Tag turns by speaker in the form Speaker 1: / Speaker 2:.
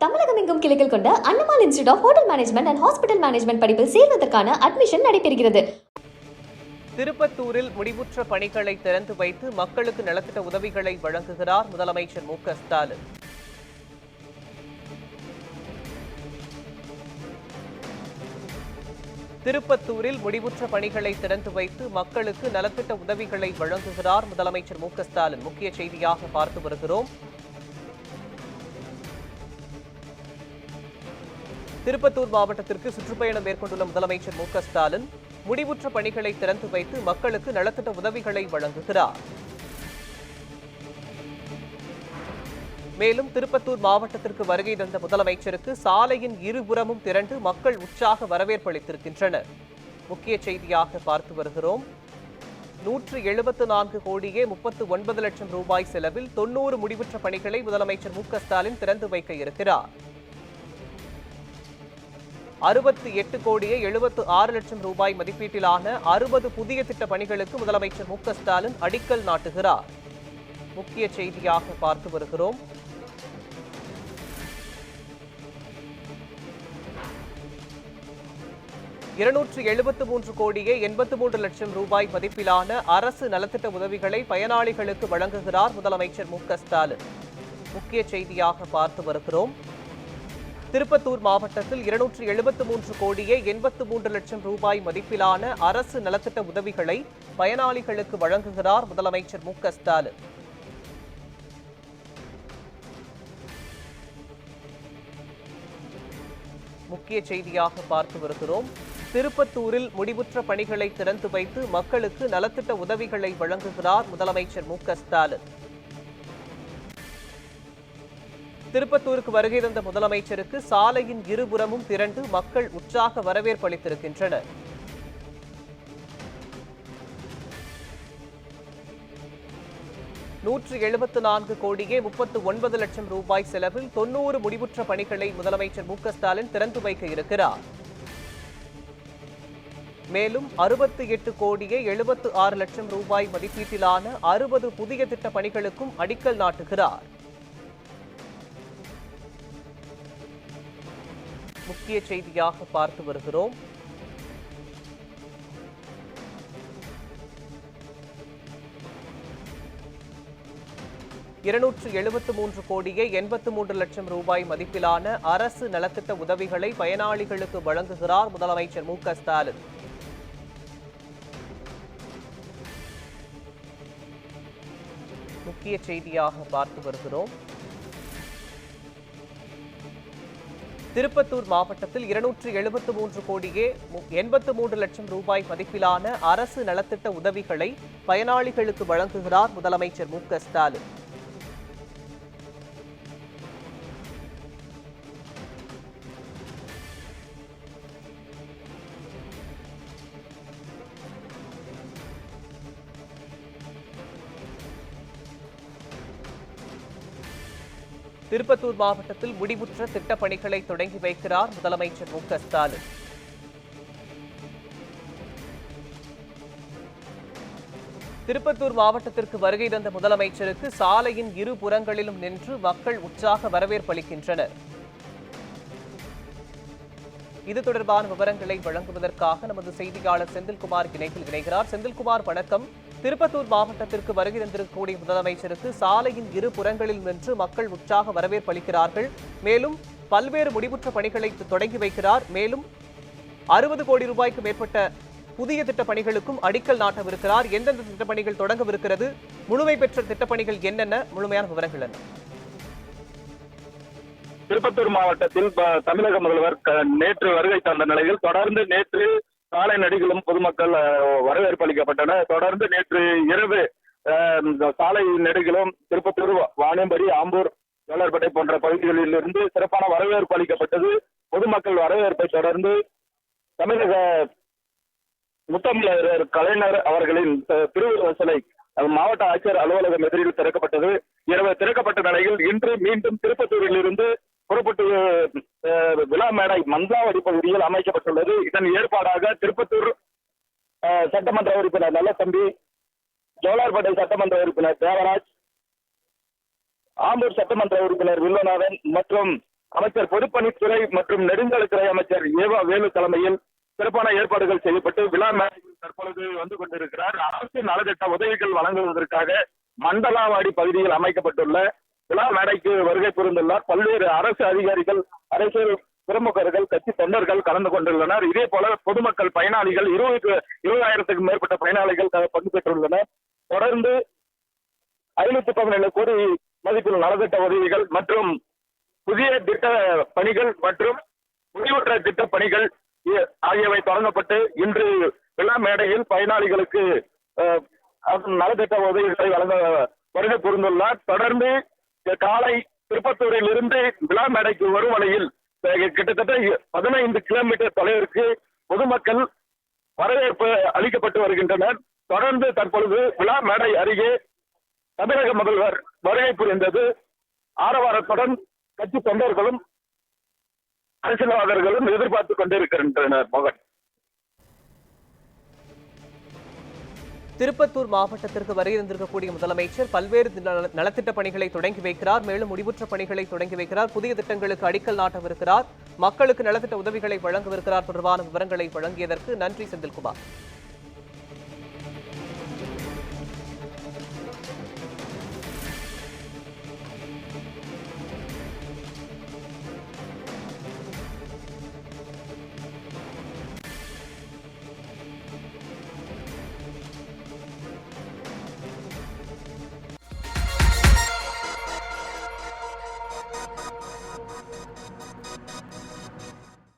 Speaker 1: தமிழகம் எங்கும் கிளைகள் கொண்ட Annamal institute of hotel management and hospital management படிப்பில் சேர்வதற்கான அட்மிஷன் நடைபெறுகிறது.
Speaker 2: திருப்பத்தூரில் முடிவுற்ற பணிகளை திறந்து வைத்து மக்களுக்கு நலத்திட்ட உதவிகளை வழங்குகிறார் முதலமைச்சர் மு.க. ஸ்டாலின். திருப்பத்தூரில் முடிவுற்ற பணிகளை திறந்து வைத்து மக்களுக்கு நலத்திட்ட உதவிகளை வழங்குகிறார் முதலமைச்சர் மு.க. ஸ்டாலின். முக்கிய செய்தியாக பார்த்து வருகிறோம். திருப்பத்தூர் மாவட்டத்திற்கு சுற்றுப்பயணம் மேற்கொண்டுள்ள முதலமைச்சர் மு.க. ஸ்டாலின் முடிவுற்ற பணிகளை திறந்து வைத்து மக்களுக்கு நலத்திட்ட உதவிகளை வழங்குகிறார். மேலும் திருப்பத்தூர் மாவட்டத்திற்கு வருகை தந்த முதலமைச்சருக்கு சாலையின் இருபுறமும் திரண்டு மக்கள் உற்சாக வரவேற்பு அளித்திருக்கின்றனர். முக்கிய செய்தியாக பார்த்து வருகிறோம். 174 கோடியே 39 லட்சம் ரூபாய் செலவில் 90 முடிவுற்ற பணிகளை முதலமைச்சர் மு.க. ஸ்டாலின் திறந்து வைக்க இருக்கிறார். 68 கோடியே 76 லட்சம் ரூபாய் மதிப்பீட்டிலான 60 புதிய திட்ட பணிகளுக்கு முதலமைச்சர் மு.க. ஸ்டாலின் அடிக்கல் நாட்டுகிறார். முக்கிய செய்தியாக பார்த்து வருகிறோம். $273 கோடியே 83 லட்சம் ரூபாய் மதிப்பிலான அரசு நலத்திட்ட உதவிகளை பயனாளிகளுக்கு வழங்குகிறார் முதலமைச்சர் மு.க. ஸ்டாலின். முக்கிய செய்தியாக பார்த்து வருகிறோம். திருப்பத்தூர் மாவட்டத்தில் 273 கோடியே 83 லட்சம் ரூபாய் மதிப்பிலான அரசு நலத்திட்ட உதவிகளை பயனாளிகளுக்கு வழங்குகிறார் முதலமைச்சர் மு.க. ஸ்டாலின். முக்கிய செய்தியாக பார்த்து வருகிறோம். திருப்பத்தூரில் முடிவுற்ற பணிகளை திறந்து வைத்து மக்களுக்கு நலத்திட்ட உதவிகளை வழங்குகிறார் முதலமைச்சர் மு.க. ஸ்டாலின். திருப்பத்தூருக்கு வருகை தந்த முதலமைச்சருக்கு சாலையின் இருபுறமும் திரண்டு மக்கள் உற்சாக வரவேற்பு அளித்திருக்கின்றனர். $174 கோடியே 39 லட்சம் ரூபாய் செலவில் 90 முடிவுற்ற பணிகளை முதலமைச்சர் மு.க. ஸ்டாலின் திறந்து வைக்க இருக்கிறார். மேலும் 68 கோடியே 76 லட்சம் ரூபாய் மதிப்பீட்டிலான 60 புதிய திட்ட பணிகளுக்கும் அடிக்கல் நாட்டுகிறார். முக்கிய செய்தியாக பார்த்து வருகிறோம். $273 கோடியே 83 லட்சம் ரூபாய் மதிப்பிலான அரசு நலத்திட்ட உதவிகளை பயனாளிகளுக்கு வழங்குகிறார் முதலமைச்சர் மு.க. ஸ்டாலின். முக்கிய செய்தியாக பார்த்து வருகிறோம். திருப்பத்தூர் மாவட்டத்தில் 273 கோடியே 83 லட்சம் ரூபாய் மதிப்பிலான அரசு நலத்திட்ட உதவிகளை பயனாளிகளுக்கு வழங்குகிறார் முதலமைச்சர் மு.க. ஸ்டாலின். திருப்பத்தூர் மாவட்டத்தில் முடிவுற்ற திட்ட பணிகளை தொடங்கி வைக்கிறார் முதலமைச்சர் மு.க. ஸ்டாலின். திருப்பத்தூர் மாவட்டத்திற்கு வருகை தந்த முதலமைச்சருக்கு சாலையின் இரு புறங்களிலும் நின்று மக்கள் உற்சாக வரவேற்பு அளிக்கின்றனர். இது தொடர்பான விவரங்களை வழங்குவதற்காக நமது செய்தியாளர் செந்தில்குமார் இணைப்பில் இணைகிறார். செந்தில்குமார், வணக்கம். திருப்பத்தூர் மாவட்டத்திற்கு வருகை தந்திருக்கக்கூடிய முதலமைச்சருக்கு சாலையின் இரு புறங்களில் நின்று மக்கள் உற்சாக வரவேற்பு அளிக்கிறார்கள். மேலும் பல்வேறு முடிவுற்ற பணிகளை தொடங்கி வைக்கிறார். மேலும் 60 கோடி ரூபாய்க்கு மேற்பட்ட புதிய திட்ட பணிகளுக்கும் அடிக்கல் நாட்டவிருக்கிறார். எந்தெந்த திட்டப்பணிகள் தொடங்கவிருக்கிறது, முழுமை பெற்ற திட்டப்பணிகள் என்னென்ன, முழுமையான விவரங்கள் என்ன?
Speaker 3: திருப்பத்தூர் மாவட்டத்தில் தமிழக முதல்வர் நேற்று வருகை தந்த நிலையில் தொடர்ந்து நேற்று சாலை நெடுகிலும் பொதுமக்கள் வரவேற்பு அளிக்கப்பட்டனர். தொடர்ந்து நேற்று இரவு சாலை நெடுகிலும் திருப்பத்தூர், வாணியம்படி, ஆம்பூர், ஜோலார்பேட்டை போன்ற பகுதிகளில் இருந்து சிறப்பான வரவேற்பு அளிக்கப்பட்டது. பொதுமக்கள் வரவேற்பை தொடர்ந்து தமிழக முத்தமிழர் கலைஞர் அவர்களின் திருவுருவ சிலை மாவட்ட ஆட்சியர் அலுவலகம் எதிரில் திறக்கப்பட்டது. இரவு திறக்கப்பட்ட நிலையில் இன்று மீண்டும் திருப்பத்தூரில் இருந்து புறப்பட்டு விழா மேடை மந்தாவடி பகுதியில் அமைக்கப்பட்டுள்ளது. இதன் ஏற்பாடாக திருப்பத்தூர் சட்டமன்ற உறுப்பினர் நல்லதம்பி, ஜோலார்பேட்டை சட்டமன்ற உறுப்பினர் தேவராஜ், ஆம்பூர் சட்டமன்ற உறுப்பினர் வில்வநாதன் மற்றும் அமைச்சர் பொதுப்பணித்துறை மற்றும் நெடுஞ்சாலைத்துறை அமைச்சர் ஏவா வேலு தலைமையில் சிறப்பான ஏற்பாடுகள் செய்யப்பட்டு விழா மேடையில் தற்பொழுது வந்து கொண்டிருக்கிறார். அரசு நலத்திட்ட உதவிகள் வழங்குவதற்காக மண்டலாவாடி பகுதியில் அமைக்கப்பட்டுள்ள விழா மேடைக்கு வருகை புரிந்துள்ளார். பல்வேறு அரசு அதிகாரிகள், அரசியல் பிரமுகர்கள், கட்சி தொண்டர்கள் கலந்து கொண்டுள்ளனர். இதே போல பொதுமக்கள் பயனாளிகள் 20,000க்கும் மேற்பட்ட பயனாளிகள் பங்கு பெற்றுள்ளனர். தொடர்ந்து 517 கோடி மதிப்பில் நலத்திட்ட உதவிகள் மற்றும் புதிய திட்ட பணிகள் மற்றும் முடிவுற்ற திட்ட பணிகள் ஆகியவை தொடங்கப்பட்டு இன்று விழா மேடையில் பயனாளிகளுக்கு நலத்திட்ட உதவிகளை வழங்க வருகை புரிந்துள்ளார். தொடர்ந்து காலை திருப்பத்தூரில் இருந்து விழா மேடைக்கு வரும் வழியில் கிட்டத்தட்ட 15 கிலோமீட்டர் தொலைவிற்கு பொதுமக்கள் வரவேற்பு அளிக்கப்பட்டு வருகின்றனர். தொடர்ந்து தற்பொழுது விழா மேடை அருகே தமிழக முதல்வர் வருகை புரிந்தது. ஆரவாரத்துடன் கட்சி தொண்டர்களும் அரசியல்வாதிகளும் எதிர்பார்த்துக் கொண்டிருக்கின்றனர். மோகன்,
Speaker 2: திருப்பத்தூர் மாவட்டத்திற்கு வருகின்றிருக்கக்கூடிய முதலமைச்சர் பல்வேறு நலத்திட்ட பணிகளை தொடங்கி வைக்கிறார். மேலும் முடிவுற்ற பணிகளை தொடங்கி வைக்கிறார். புதிய திட்டங்களுக்கு அடிக்கல் நாட்டவிருக்கிறார். மக்களுக்கு நலத்திட்ட உதவிகளை வழங்கவிருக்கிறார். தொடர்பான விவரங்களை வழங்கியதற்கு நன்றி செந்தில்குமார்.